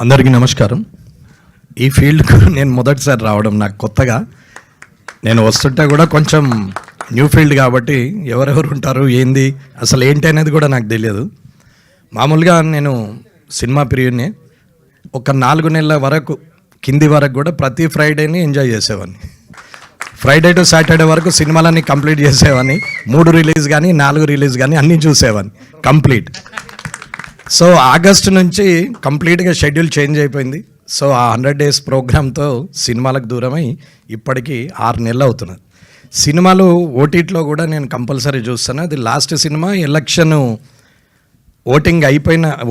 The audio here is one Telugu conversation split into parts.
అందరికీ నమస్కారం. ఈ ఫీల్డ్కు నేను మొదటిసారి రావడం నాకు కొత్తగా. నేను వస్తుంటే కూడా కొంచెం న్యూ ఫీల్డ్ కాబట్టి ఎవరెవరు ఉంటారు ఏంది అసలు ఏంటి అనేది కూడా నాకు తెలియదు. మామూలుగా నేను సినిమా ప్రియుని ఒక 4 నెలల వరకు కింది వరకు కూడా ప్రతి ఫ్రైడేని ఎంజాయ్ చేసేవాడిని. ఫ్రైడే టు సాటర్డే వరకు సినిమాలన్నీ కంప్లీట్ చేసేవాడిని. 3 రిలీజ్ కానీ 4 రిలీజ్ కానీ అన్నీ చూసేవాడిని కంప్లీట్. సో ఆగస్టు నుంచి కంప్లీట్గా షెడ్యూల్ చేంజ్ అయిపోయింది. సో ఆ 100 days ప్రోగ్రామ్తో సినిమాలకు దూరమై ఇప్పటికీ 6 నెలలు అవుతున్నది. సినిమాలు ఓటీటీలో కూడా నేను కంపల్సరీ చూస్తాను. అది last cinema election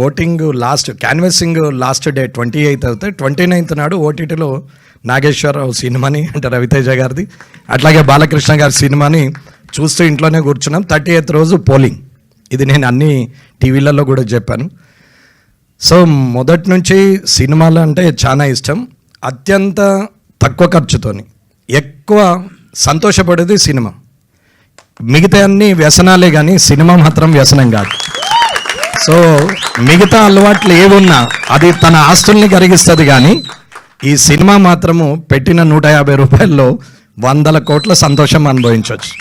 voting last canvassing last day 28th అవుతే 29th నాడు ఓటీటీలో నాగేశ్వరరావు సినిమాని అంటే రవితేజ గారిది, అట్లాగే బాలకృష్ణ గారి సినిమాని చూస్తూ ఇంట్లోనే కూర్చున్నాం. 30th రోజు పోలింగ్. ఇది నేను అన్ని టీవీలలో కూడా చెప్పాను. సో మొదటి నుంచి సినిమాలు అంటే చాలా ఇష్టం. అత్యంత తక్కువ ఖర్చుతోని ఎక్కువ సంతోషపడేది సినిమా. మిగతా అన్ని వ్యసనాలే కానీ సినిమా మాత్రం వ్యసనం కాదు. సో మిగతా అలవాట్లు ఏమున్నా అది తన ఆస్తుల్ని కరిగిస్తుంది, కానీ ఈ సినిమా మాత్రము పెట్టిన 150 రూపాయల్లో 100 కోట్ల సంతోషం అనుభవించవచ్చు.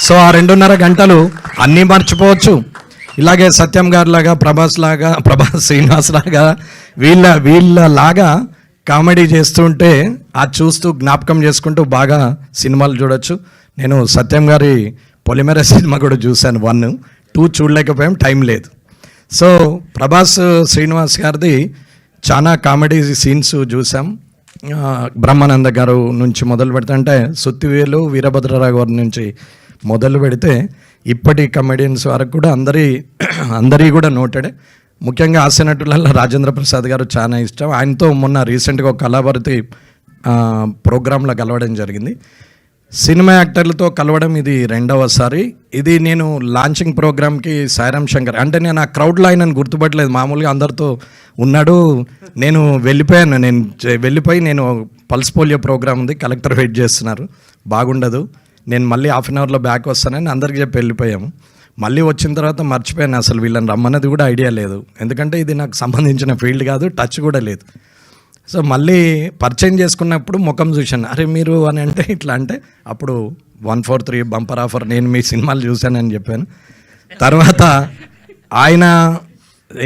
సో ఆ 2.5 గంటలు అన్నీ మర్చిపోవచ్చు. ఇలాగే సత్యం గారిలాగా ప్రభాస్ శ్రీనివాస్ లాగా వీళ్ళలాగా కామెడీ చేస్తుంటే అది చూస్తూ జ్ఞాపకం చేసుకుంటూ బాగా సినిమాలు చూడొచ్చు. నేను సత్యం గారి పొలిమేర సినిమా కూడా చూశాను. 1, 2 చూడలేకపోయాం, టైం లేదు. సో ప్రభాస్ శ్రీనివాస్ గారిది చాలా కామెడీ సీన్స్ చూసాం. బ్రహ్మానంద గారు నుంచి మొదలు పెడితే అంటే సుత్తివేలు వీరభద్రరావు గారి నుంచి మొదలు పెడితే ఇప్పటి కమెడియన్స్ వరకు కూడా అందరి కూడా నోటెడే. ముఖ్యంగా హాస్య నటులలో రాజేంద్ర ప్రసాద్ గారు చాలా ఇష్టం. ఆయనతో మొన్న రీసెంట్గా ఒక కళాభారతి ప్రోగ్రాంలో కలవడం జరిగింది. సినిమా యాక్టర్లతో కలవడం ఇది 2వసారి. ఇది నేను లాంచింగ్ ప్రోగ్రామ్కి సాయిరామ్ శంకర్ అంటే నేను ఆ క్రౌడ్లో ఆయనను గుర్తుపట్టలేదు. మామూలుగా అందరితో ఉన్నాడు. నేను వెళ్ళిపోయి నేను పల్స్ పోలియో ప్రోగ్రామ్ ఉంది, కలెక్టర్ వెయిట్ చేస్తున్నారు, బాగుండదు, నేను మళ్ళీ 1/2 అవర్లో బ్యాక్ వస్తానని అందరికి చెప్పి వెళ్ళిపోయాము. మళ్ళీ వచ్చిన తర్వాత మర్చిపోయాను, అసలు వీళ్ళని రమ్మన్నది కూడా ఐడియా లేదు. ఎందుకంటే ఇది నాకు సంబంధించిన ఫీల్డ్ కాదు, టచ్ కూడా లేదు. సో మళ్ళీ పరిచయం చేసుకున్నప్పుడు ముఖం చూశాను. అరే మీరు అని అంటే ఇట్లా అంటే అప్పుడు 143 బంపర్ ఆఫర్ నేను మీ సినిమాలు చూశానని చెప్పాను. తర్వాత ఆయన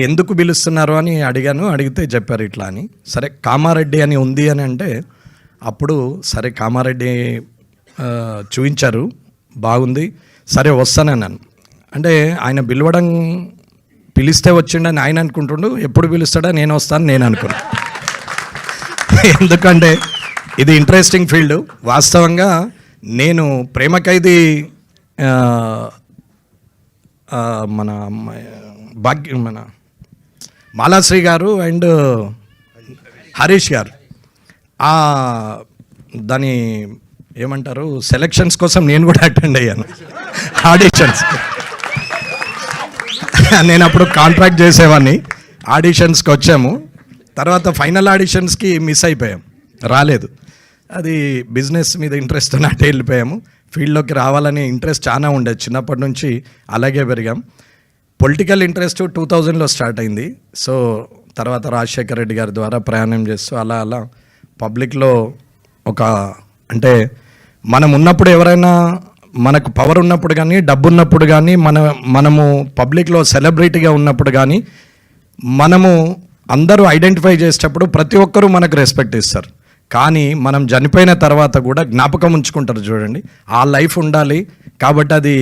ఎందుకు పిలుస్తున్నారు అని అడిగితే చెప్పారు ఇట్లా అని. సరే కామారెడ్డి అని ఉంది అని అంటే అప్పుడు సరే కామారెడ్డి చూపించారు, బాగుంది, సరే వస్తానన్నాను. అంటే ఆయన పిలిస్తే వచ్చిండని ఆయన అనుకుంటుండు, ఎప్పుడు పిలుస్తాడా నేను వస్తాను నేను అనుకున్నాను. ఎందుకంటే ఇది ఇంట్రెస్టింగ్ ఫీల్డ్. వాస్తవంగా నేను ప్రేమ ఖైదీ మన మాలాశ్రీ గారు అండ్ హరీష్ గారు దాని ఏమంటారు సెలక్షన్స్ కోసం నేను కూడా అటెండ్ అయ్యాను, ఆడిషన్స్. నేను అప్పుడు కాంట్రాక్ట్ చేసేవాడిని. ఆడిషన్స్కి వచ్చాము, తర్వాత ఫైనల్ ఆడిషన్స్కి మిస్ అయిపోయాం, రాలేదు. అది బిజినెస్ మీద ఇంట్రెస్ట్ అట్టే వెళ్ళిపోయాము. ఫీల్డ్లోకి రావాలని ఇంట్రెస్ట్ చాలా ఉండేది, చిన్నప్పటి నుంచి అలాగే పెరిగాం. పొలిటికల్ ఇంట్రెస్ట్ 2000లో స్టార్ట్ అయింది. సో తర్వాత రాజశేఖర్ రెడ్డి గారి ద్వారా ప్రయాణం చేస్తూ అలా పబ్లిక్లో అంటే మనం ఉన్నప్పుడు ఎవరైనా మనకు పవర్ ఉన్నప్పుడు కానీ డబ్బు ఉన్నప్పుడు కానీ మనము పబ్లిక్లో సెలబ్రిటీగా ఉన్నప్పుడు కానీ మనము అందరూ ఐడెంటిఫై చేసేటప్పుడు ప్రతి ఒక్కరూ మనకు రెస్పెక్ట్ ఇస్తారు. కానీ మనం చనిపోయిన తర్వాత కూడా జ్ఞాపకం ఉంచుకుంటారు చూడండి, ఆ లైఫ్ ఉండాలి. కాబట్టి అది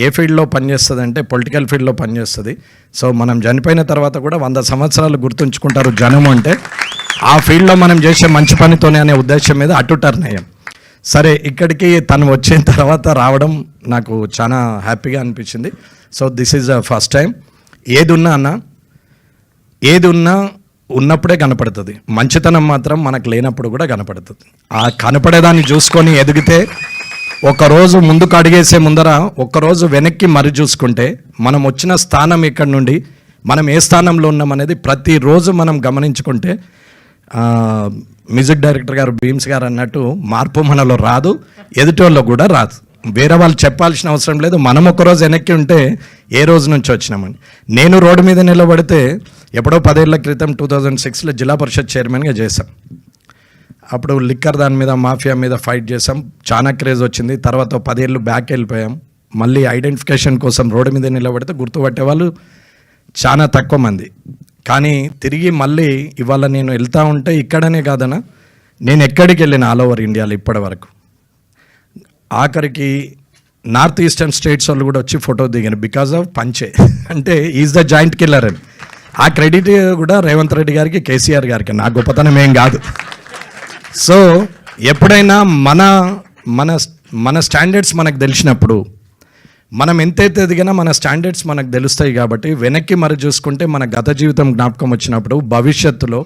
ఏ ఫీల్డ్లో పనిచేస్తుంది అంటే పొలిటికల్ ఫీల్డ్లో పనిచేస్తుంది. సో మనం చనిపోయిన తర్వాత కూడా 100 సంవత్సరాలు గుర్తుంచుకుంటారు జనం అంటే ఆ ఫీల్డ్లో మనం చేసే మంచి పనితోనే అనే ఉద్దేశం మీద అటు టర్న్ అయ్యాం. సరే ఇక్కడికి తను వచ్చిన తర్వాత రావడం నాకు చాలా హ్యాపీగా అనిపించింది. So this is the first time. ఏది ఉన్నా ఉన్నప్పుడే కనపడుతుంది, మంచితనం మాత్రం మనకు లేనప్పుడు కూడా కనపడుతుంది. ఆ కనపడేదాన్ని చూసుకొని ఎదిగితే ఒకరోజు ముందుకు అడిగేసే ముందర ఒక్కరోజు వెనక్కి మరి చూసుకుంటే మనం వచ్చిన స్థానం ఇక్కడ నుండి మనం ఏ స్థానంలో ఉన్నామనేది ప్రతిరోజు మనం గమనించుకుంటే మ్యూజిక్ డైరెక్టర్ గారు భీమ్స్ గారు అన్నట్టు మార్పు మనలో రాదు, ఎదుటోళ్ళలో కూడా రాదు. వేరే వాళ్ళు చెప్పాల్సిన అవసరం లేదు. మనం ఒకరోజు వెనక్కి ఉంటే ఏ రోజు నుంచి వచ్చినామని. నేను రోడ్డు మీద నిలబడితే ఎప్పుడో 10 ఏళ్ల క్రితం 2006లో జిల్లా పరిషత్ చైర్మన్గా చేశాం. అప్పుడు లిక్కర్ దాని మీద మాఫియా మీద ఫైట్ చేసాం. చాలా క్రేజ్ వచ్చింది. తర్వాత 10 ఏళ్ళు బ్యాక్ వెళ్ళిపోయాం. మళ్ళీ ఐడెంటిఫికేషన్ కోసం రోడ్డు మీద నిలబడితే గుర్తుపట్టే వాళ్ళు చాలా తక్కువ మంది. కానీ తిరిగి మళ్ళీ ఇవాళ నేను వెళ్తూ ఉంటే ఇక్కడనే కాదనా, నేను ఎక్కడికి వెళ్ళిన ఆల్ ఓవర్ ఇండియాలో ఇప్పటి వరకు, ఆఖరికి నార్త్ ఈస్టర్న్ స్టేట్స్ వాళ్ళు కూడా వచ్చి ఫోటో దిగాను బికాజ్ ఆఫ్ పంచే. అంటే ఈజ్ ద జాయింట్ కిల్లర్ అని. ఆ క్రెడిట్ కూడా రేవంత్ రెడ్డి గారికి, కేసీఆర్ గారికి, నా గొప్పతనం ఏం కాదు. సో ఎప్పుడైనా మన మన మన స్టాండర్డ్స్ మనకు తెలిసినప్పుడు, మనం ఎంతైతే ఎదిగినా మన స్టాండర్డ్స్ మనకు తెలుస్తాయి. కాబట్టి వెనక్కి మరి చూసుకుంటే మన గత జీవితం జ్ఞాపకం వచ్చినప్పుడు భవిష్యత్తులో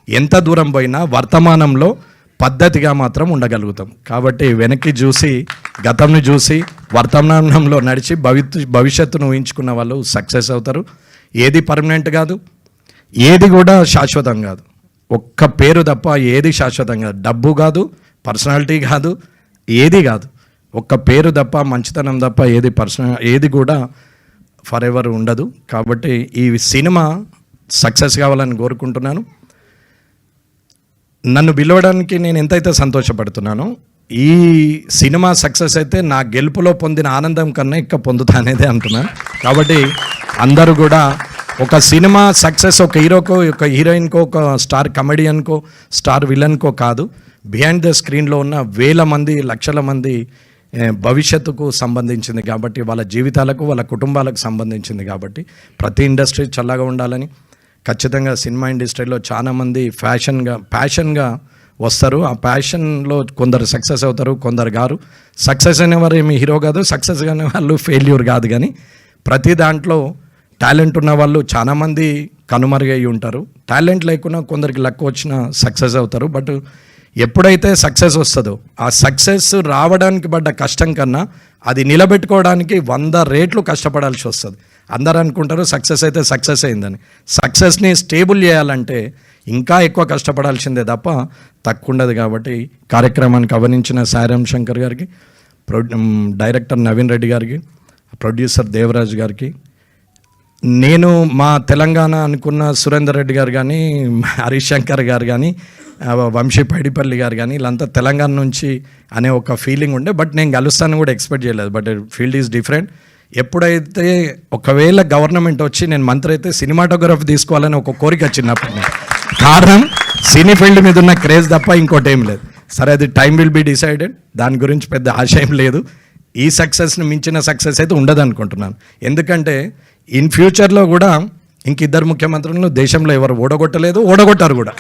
ఎంత దూరం పోయినా వర్తమానంలో పద్ధతిగా మాత్రం ఉండగలుగుతాం. కాబట్టి వెనక్కి చూసి, గతంని చూసి, వర్తమానంలో నడిచి భవిష్యత్తును ఊహించుకున్న వాళ్ళు సక్సెస్ అవుతారు. ఏది పర్మనెంట్ కాదు, ఏది కూడా శాశ్వతం కాదు. ఒక్క పేరు తప్ప ఏది శాశ్వతం కాదు. డబ్బు కాదు, పర్సనాలిటీ కాదు, ఏది కాదు. ఒక్క పేరు తప్ప, మంచితనం తప్ప ఏది కూడా ఫర్ ఎవర్ ఉండదు. కాబట్టి ఈ సినిమా సక్సెస్ కావాలని కోరుకుంటున్నాను. నన్ను పిలవడానికి నేను ఎంతైతే సంతోషపడుతున్నానో, ఈ సినిమా సక్సెస్ అయితే నా గెలుపులో పొందిన ఆనందం కన్నా ఎక్కువ పొందుతా అనేది అంటున్నాను. కాబట్టి అందరూ కూడా ఒక సినిమా సక్సెస్ ఒక హీరోకో, ఒక హీరోయిన్కో, ఒక స్టార్ కమెడియన్కో, స్టార్ విలన్కో కాదు, బిహైండ్ ద స్క్రీన్లో ఉన్న వేల మంది, లక్షల మంది భవిష్యత్తుకు సంబంధించింది. కాబట్టి వాళ్ళ జీవితాలకు, వాళ్ళ కుటుంబాలకు సంబంధించింది. కాబట్టి ప్రతి ఇండస్ట్రీ చల్లగా ఉండాలని, ఖచ్చితంగా సినిమా ఇండస్ట్రీలో చాలామంది ప్యాషన్గా వస్తారు. ఆ ప్యాషన్లో కొందరు సక్సెస్ అవుతారు, కొందరు గారు. సక్సెస్ అనేవారు ఏమి హీరో కాదు, సక్సెస్ అనే వాళ్ళు ఫెయిల్యూర్ కాదు. కానీ ప్రతి దాంట్లో టాలెంట్ ఉన్న వాళ్ళు చాలామంది కనుమరుగై ఉంటారు. టాలెంట్ లేకున్నా కొందరికి లక్ వచ్చినా సక్సెస్ అవుతారు. బట్ ఎప్పుడైతే సక్సెస్ వస్తుందో, ఆ సక్సెస్ రావడానికి పడ్డ కష్టం కన్నా అది నిలబెట్టుకోవడానికి 100 రెట్లు కష్టపడాల్సి వస్తుంది. అందరూ అనుకుంటారు సక్సెస్ అయితే సక్సెస్ అయిందని. సక్సెస్ని స్టేబుల్ చేయాలంటే ఇంకా ఎక్కువ కష్టపడాల్సిందే తప్ప తక్కువ ఉండదు. కాబట్టి కార్యక్రమానికి గమనించిన సాయిరామ్ శంకర్ గారికి, డైరెక్టర్ నవీన్ రెడ్డి గారికి, ప్రొడ్యూసర్ దేవరాజ్ గారికి, నేను మా తెలంగాణ అనుకున్న సురేందర్ రెడ్డి గారు కానీ, హరీష్ శంకర్ గారు కానీ, వంశీ పైడిపల్లి గారు కానీ, వీళ్ళంతా తెలంగాణ నుంచి అనే ఒక ఫీలింగ్ ఉండే. బట్ నేను కలుస్తాను కూడా ఎక్స్పెక్ట్ చేయలేదు. But field is different. ఎప్పుడైతే ఒకవేళ గవర్నమెంట్ వచ్చి నేను మంత్రి అయితే సినిమాటోగ్రఫీ తీసుకోవాలని ఒక కోరిక వచ్చినప్పుడు, కారణం సినీ ఫీల్డ్ మీద ఉన్న క్రేజ్ తప్ప ఇంకోటి ఏం లేదు. సరే, అది టైం విల్ బి డిసైడెడ్. దాని గురించి పెద్ద ఆశయం లేదు. ఈ సక్సెస్ని మించిన సక్సెస్ అయితే ఉండదు అనుకుంటున్నాను. ఎందుకంటే ఇన్ ఫ్యూచర్లో కూడా ఇంకిద్దరు ముఖ్యమంత్రులను దేశంలో ఎవరు ఓడగొట్టారు కూడా.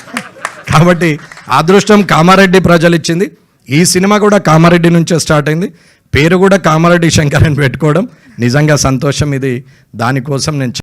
కాబట్టి అదృష్టం కామారెడ్డి ప్రజలు ఇచ్చింది. ఈ సినిమా కూడా కామారెడ్డి నుంచే స్టార్ట్ అయింది. పేరు కూడా కామారెడ్డి శంకర్ అని పెట్టుకోవడం నిజంగా సంతోషం. ఇది దానికోసం నేను